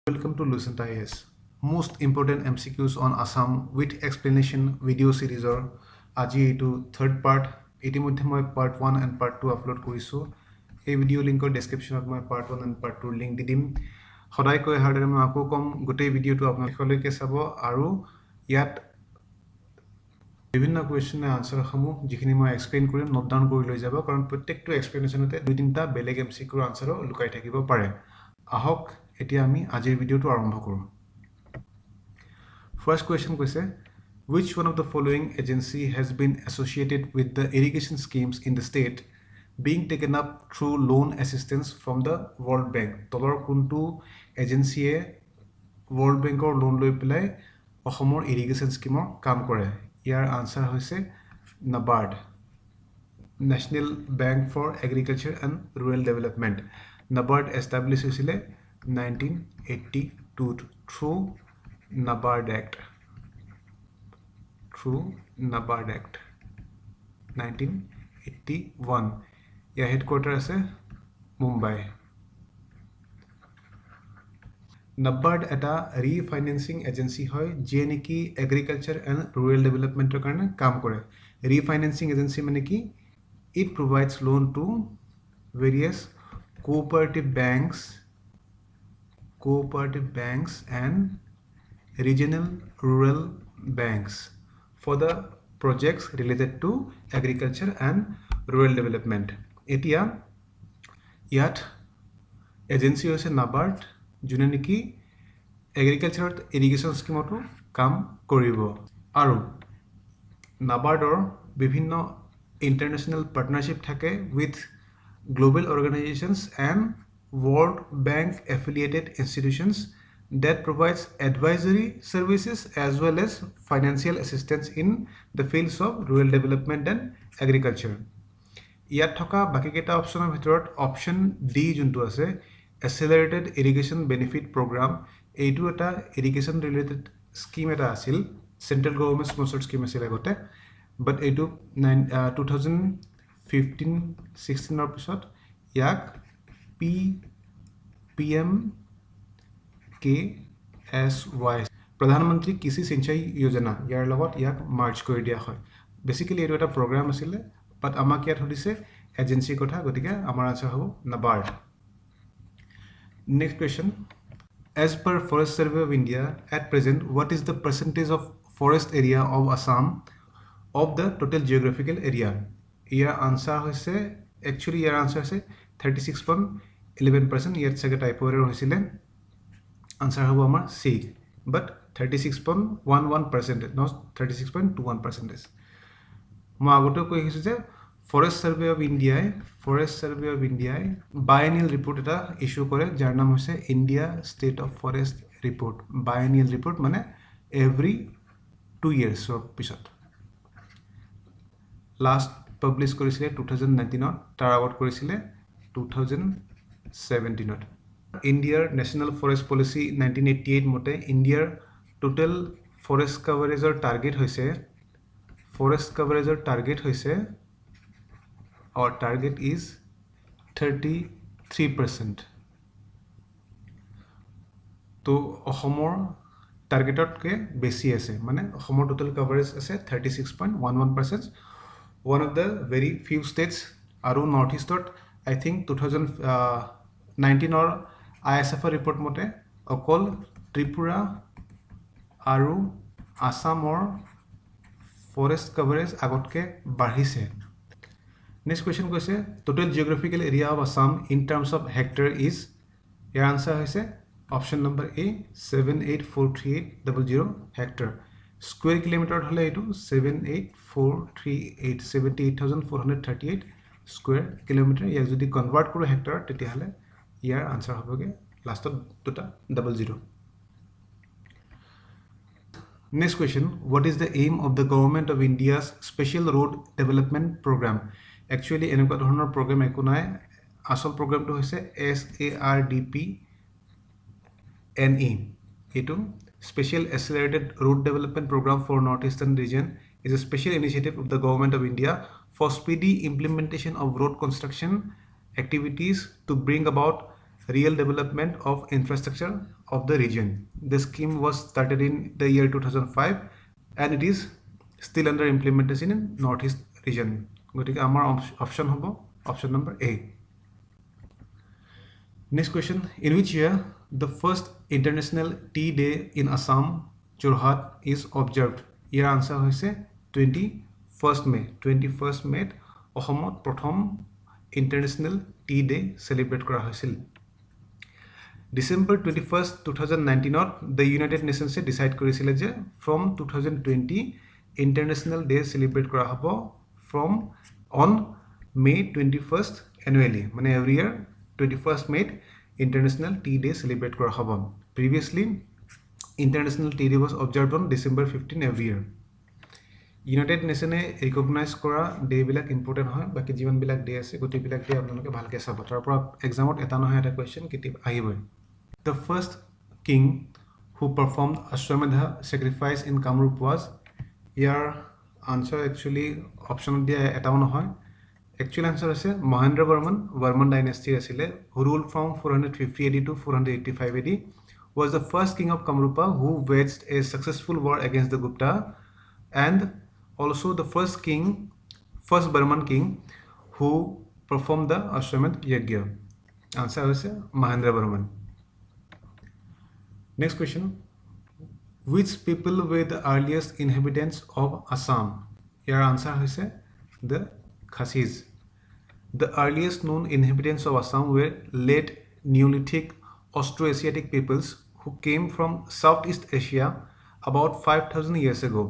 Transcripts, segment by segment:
Welcome to Lucent IAS. Most important MCQs on Assam with explanation video series or আজি এইটো third part ইতিমধ্যে মই part 1 and part 2 upload কৰিছো এই video লিংকৰ ডেসক্ৰিপচনত মই part 1 and part 2 লিংক দি দিম সদায় কৈ হাৰ্ডৰে মই আকৌ কম গোটেই ভিডিওটো আপোনালোকলৈকে চাব আৰু ইয়াত বিভিন্ন কোৱেশ্চনৰ আনসাৰ সমূহ যিখিনি মই এক্সপ্লেইন কৰিম নোট ডাউন কৰি লৈ যাব কাৰণ প্ৰত্যেকটো এক্সপ্লেনেশনতে দুই তিনটা বেলেগ MCQৰ আনসাৰো লুকাই থাকিব পাৰে আহক এতিয়া আমি আজিৰ ভিডিওটো আৰম্ভ কৰোঁ First question কৈছে Which one of the following agency has been associated with the irrigation schemes in the state being taken up through loan assistance from the World Bank? তলৰ কোনটো এজেন্সিয়ে World Bankৰ লোন লৈ পেলাই অসমৰ ইৰিগেশ্যন স্কিমৰ কাম কৰে ইয়াৰ answer হৈছে NABARD National Bank for Agriculture and Rural Development NABARD established হৈছিলে 1982 through NABARD Act 1981 ইয়াৰ headquarter আছে মুম্বাই NABARD এটা ৰিফাইনেন্সিং এজেন্সি হয় যে নেকি এগ্ৰিকালচাৰ এণ্ড ৰুৰেল ডেভেলপমেন্টৰ কাৰণে কাম কৰে ৰিফাইনেন্সিং এজেন্সি মানে কি it provides loan to various cooperative banks and regional rural banks for the projects related to agriculture and rural development etia yat agency hoise NABARD june niki agriculture irrigation scheme to kam koribo aru NABARD or bibhinno international partnership thake with global organizations and World Bank affiliated institutions that provides advisory services as well as financial assistance in the fields of rural development and agriculture. ইয়াত থকা বাকি কেইটা অপচনৰ ভিতৰত option D যোনটো আছে accelerated irrigation benefit program এইটো এটা irrigation related scheme এটা আছিল central government sponsored scheme আছিল আগতে but এইটো 2015-16 ৰ পিছত ইয়াক PM KSY প্ৰধানমন্ত্ৰী কৃষি সিঞ্চাই যোজনা ইয়াৰ লগত ইয়াক মাৰ্জ কৰি দিয়া হয় বেসিক্যালি এইটো এটা প্ৰগ্ৰাম আছিল বাট আমাক ইয়াত হদিছে এজেন্সি কথা গতিকে আমাৰ আনসাৰ হ'ব NABARD Next question As per Forest Survey of India at present what is the percentage of forest area of Assam of the total geographical area year answer হৈছে actually ইয়াৰ answer হৈছে 36.11% ইয়াত সগে type error হৈছিলে answer হ'ব আমাৰ C but 36.11% not 36.21% মই আগতে কৈ আহিছো যে Forest Survey of India biennial report এটা ইস্যু কৰে যাৰ নাম হৈছে India State of Forest Report biennial report মানে every 2 years or পিছত last publish কৰিছিলে 2019 ত তাৰ আগত কৰিছিলে 2017 ত India's National Forest Policy 1988 মতে India's total forest coverage target হৈছে our target is 33% তো অসমৰ টাৰ্গেটতকে বেছি আছে মানে অসমৰ total coverage আছে 36.11% one of the very few states aru northeast I think 2019 or ISF report mote okol Tripura aru Assam or forest coverage agotke badhise next question koise total geographical area of Assam in terms of hectare is your answer hoise option number A 784380 hectare square kilometer hole etu 78438 square kilometer ya jodi convert koro hectare teti hale year answer হবগে লাষ্টত দুটা 00 Next question what is the aim of the government of India's special road development program actually এনেকুৱা ধৰণৰ program একো নাই আসল programটো হৈছে SARDP NE এটো Special Accelerated Road Development Program for Northeastern Region is a special initiative of the Government of India for speedy implementation of road construction activities to bring about real development of infrastructure of the region. The scheme was started in the year 2005 and it is still under implementation in Northeast region. গতিকে আমাৰ option হ'ব option number A. Next question, in which year the first International Tea Day in Assam, Jorhat is observed? Your answer হৈছে 21st May. 21st May অসমত প্ৰথম International Tea Day celebrate কৰা হৈছিল. December 21st, 2019 the United Nations decide কৰিছিলে যে from 2020 International Day celebrate কৰা হ'ব from on May 21st annually. মানে every year 21st May International Tea Day celebrate কৰা হ'ব. Previously International Tea Day was observed on December 15 every year. United Nations recognize কৰা day বিলাক important হয় বাকি জীবন বিলাক ডে আছে গতি বিলাক ডে আপোনালোকে ভালকে চাব তাৰ পৰা এক্সামত এটা নহয় এটা কোৱেশ্চন কিতি আহিবই. The first king who performed Ashwamedha sacrifice in Kamrup was, your answer actually option dia eta নহয়. Actual answer is Mahendra Varman dynasty asile who ruled from 450 AD to 485 AD, was the first king of Kamrupa who waged a successful war against the Gupta and also the first Burman king who performed the Ashwamedh Yagya. Answer is Mahendra Varman. Next question, which people were the earliest inhabitants of Assam? Your answer is the Khasis. The earliest known inhabitants of Assam were late Neolithic Austroasiatic peoples who came from Southeast Asia about 5,000 years ago.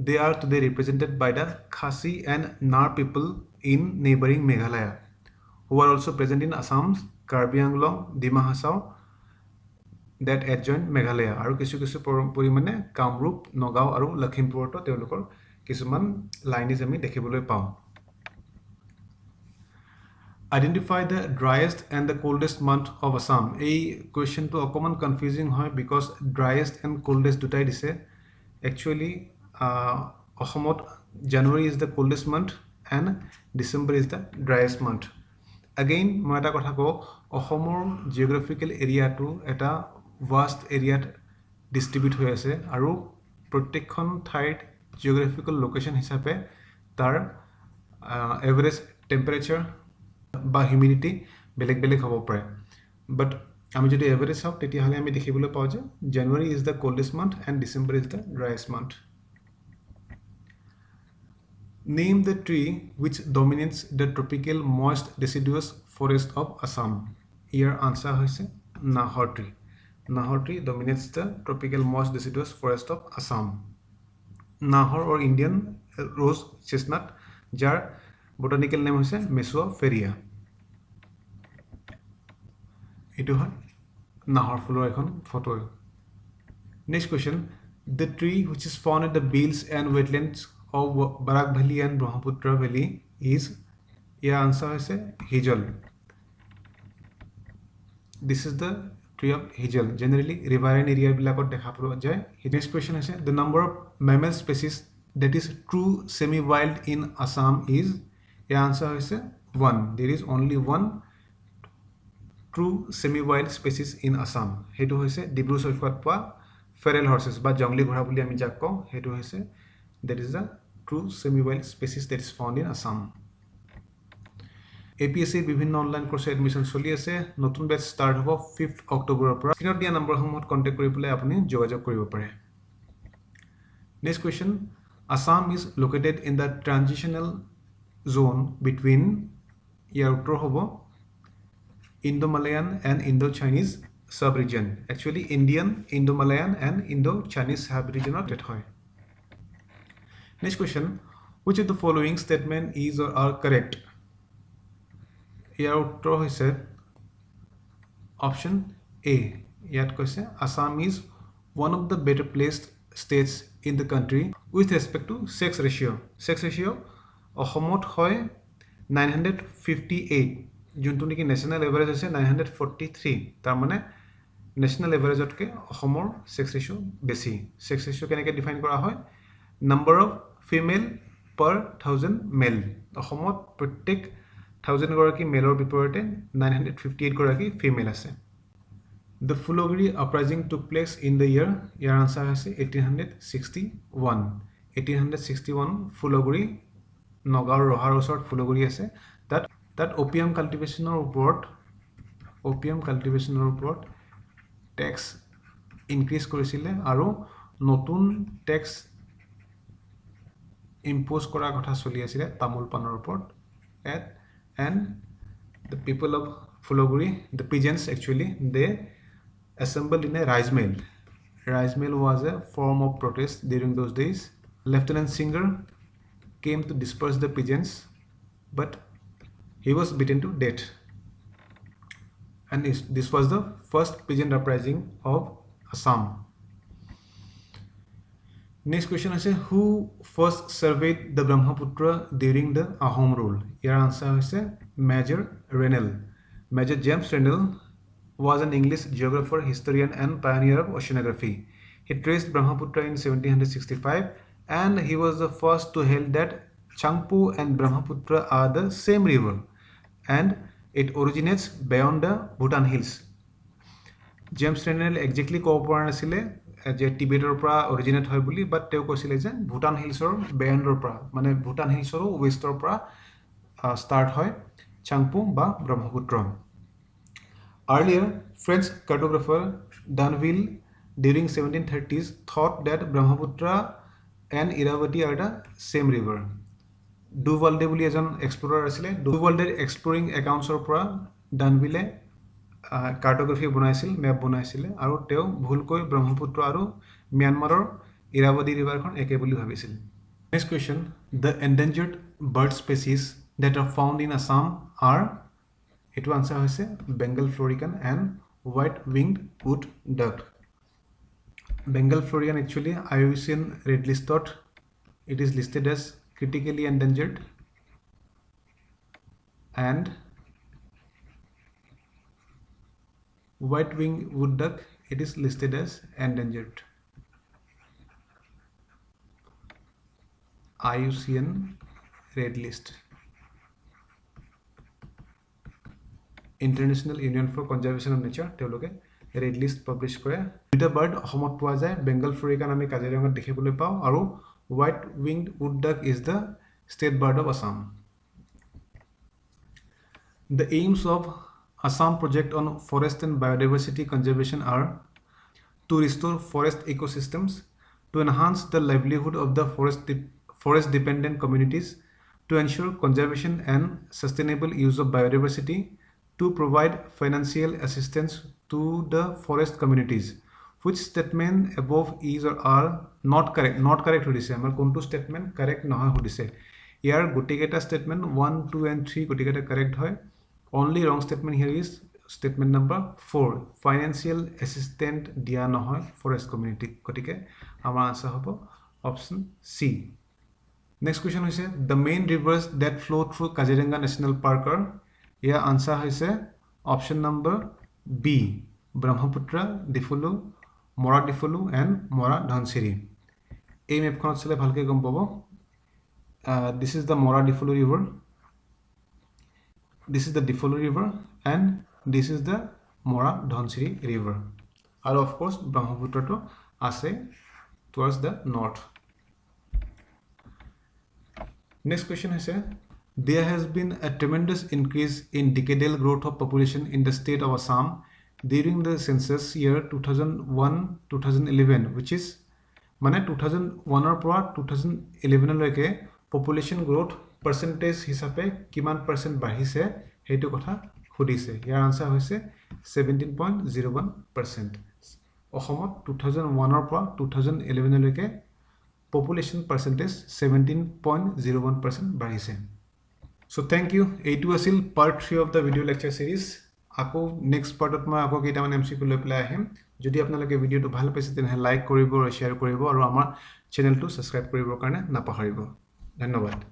They are today represented by the Khasi and Nar people in neighboring Meghalaya, who are also present in Assam's Karbi Anglong, Dima Hasao that adjoin Meghalaya. আৰু কিছু পৰিমাণে কামৰূপ, নগাঁও আৰু লখিমপুৰতো তেওঁলোকৰ কিছুমান Laneige আমি দেখিবলৈ পাওঁ. Identify the driest and the coldest month of Assam. এই কোৱেশ্চনটো অকমান কনফিউজিং হয় because driest and coldest দুটাই দিছে. Actually অসমত January is the coldest month and December is the driest month. Again মই এটা কথা কওঁ অসমৰ জিওগ্ৰাফিকেল এৰিয়াটো এটা vast এৰিয়াত ডিস্ট্ৰিবিউট হৈ আছে আৰু প্ৰত্যেকখন ঠাইত জিওগ্ৰাফিকেল লোকেশন হিচাপে তাৰ এভাৰেজ টেম্পাৰেচাৰ বা হিউমিডিটি বেলেগ বেলেগ হ'ব পাৰে বাট আমি যদি এভাৰেজ চাওঁ তেতিয়াহ'লে আমি দেখিবলৈ পাওঁ যে January is the coldest month and December is the driest month. Name the tree which dominates the tropical moist deciduous forest of Assam. Your answer is Nahar tree. Nahar tree dominates the tropical moist deciduous forest of Assam. Nahar or Indian rose chestnut, jar botanical name is Mesoferia. Ito hai Nahar fuller ekhon photo. Next question, the tree which is found in the beals and wetlands of Barak Valley and Brahmaputra Valley is, your answer is Hijal. This is the tree of Hijal. Generally riverine area bilakot dekha poa jay. Next question is the number of mammal species that is true semi wild in Assam is, your answer is 1. There is only one true semi wild species in Assam. Hetu hoise Dibru Soikwat poa feral horses ba jangli ghora boli ami jak kau. Hetu hoise that is the true semi-wild species that is found in Assam. APSC বিভিন্ন online কোর্সে admission চলি আছে. নতুন batch start হ'ব 5 অক্টোবৰৰ পৰা. স্ক্ৰিনত দিয়া নম্বৰসমূহত contact কৰি পেলাই আপুনি যোগাযোগ কৰিব পাৰে. Next question, Assam is located in the transitional zone between, ইয়াৰ উত্তৰ হ'ব Indo-Malayan and Indo-Chinese sub-region. Actually Indian, Indo-Malayan and Indo-Chinese sub-region হয়. Next question, which of the following statement is or are correct? Here uttor hoise option A. Yat koise Assam is one of the better placed states in the country with respect to sex ratio. Sex ratio অসমত হয় 958 যোনটো নেকি national average হৈছে 943 তাৰ মানে national এভাৰেজতকে অসমৰ sex ৰেশিও বেছি. Sex ৰেশিও কেনেকৈ ডিফাইন কৰা হয়? নাম্বাৰ অফ ফিমেল per 1000 মেল. অসমত প্ৰত্যেক 1000 গৰাকী মেলৰ বিপৰীতে 958 গৰাকী ফিমেল আছে The Phulogiri uprising took place in the year your answer is 1861 1861 Phulogiri Nagaur Rohar osort Phulogiri ase that opium cultivation report tax increase korisile aru notun tax impose kora kotha choli asile tamul panor report and the people of Phulogiri the peasants actually they assembled in a rice mill. Rice mill was a form of protest during those days. Lieutenant Singer came to disperse the peasants, but he was beaten to death. And this was the first peasant uprising of Assam. Next question is who first surveyed the Brahmaputra during the Ahom rule? Your answer is Major Rennell. Major James Rennell was an English geographer, historian and pioneer of oceanography. He traced Brahmaputra in 1765 and he was the first to hail that Changpu and Brahmaputra are the same river and it originates beyond the Bhutan hills. James Rennell exactly coopera nasile je Tibetor pra originate hoy boli but teo kosile je Bhutan hills or beyond pra mane Bhutan hills or westor pra start hoy Changpu ba Brahmaputra. Earlier, French cartographer D'Anville during 1730s thought that Brahmaputra and Irrawaddy are the same river. Duvalde boli ejon explorer asile. Duvalde exploring accounts or pra D'Anville cartography bonaisil, map bonaisile. Aru teo bhulkoi Brahmaputra aru Myanmaror Irrawaddy river kon eke boli bhabisil. Next question: the endangered bird species that are found in Assam are It answer is Bengal florican and white-winged wood duck. Bengal florican actually IUCN red listed. It is listed as critically endangered and white-winged wood duck it is listed as endangered. IUCN red list. International Union for Conservation of Nature teoloke red list publish kore duita bird homot poa jay Bengal florican ami Kaziranga dekhibole pao aru white winged wood duck is the state bird of Assam. The aims of Assam project on forest and biodiversity conservation are to restore forest ecosystems, to enhance the livelihood of the forest dependent communities, to ensure conservation and sustainable use of biodiversity, to provide financial assistance to the forest communities. Which statement above is or are not correct? Not correct hodise. Amar kontu statement correct nahoy hodise. Here gotiketa statement 1, 2 and 3 gotiketa correct hoy. Only wrong statement here is statement number 4. Financial assistance dia nahoy forest community. Gotike amar answer hobo option C. Next question hoise the main rivers that flow through Kaziranga National Park are Here answer is option number B. Brahmaputra, Difulu, Mora Difulu and Mora Dhansiri. A map kon chale bhalke gom pabo. This is the Mora Difulu river. This is the Difulu river and this is the Mora Dhansiri river. And of course Brahmaputra to ase towards the north. Next question is there has been a tremendous increase in decadal growth of population in the state of Assam during the census year 2001-2011, which is mane 2001 or 2011 loike population growth percentage hisabe kiman percent bahise hetu kotha hudise. Your answer hoise 17.01%. Ohomot 2001 or 2011 loike population percentage 17.01% bahise. So thank you. A2 asil part 3 of the video lecture series. Ako next part of my ako kita man MCQ loi pelai ahim. Jodi apnaloke video to bhal paise tene like koribo, share koribo aru amar channel to subscribe koribo karone napaharibo. Dhanyabad.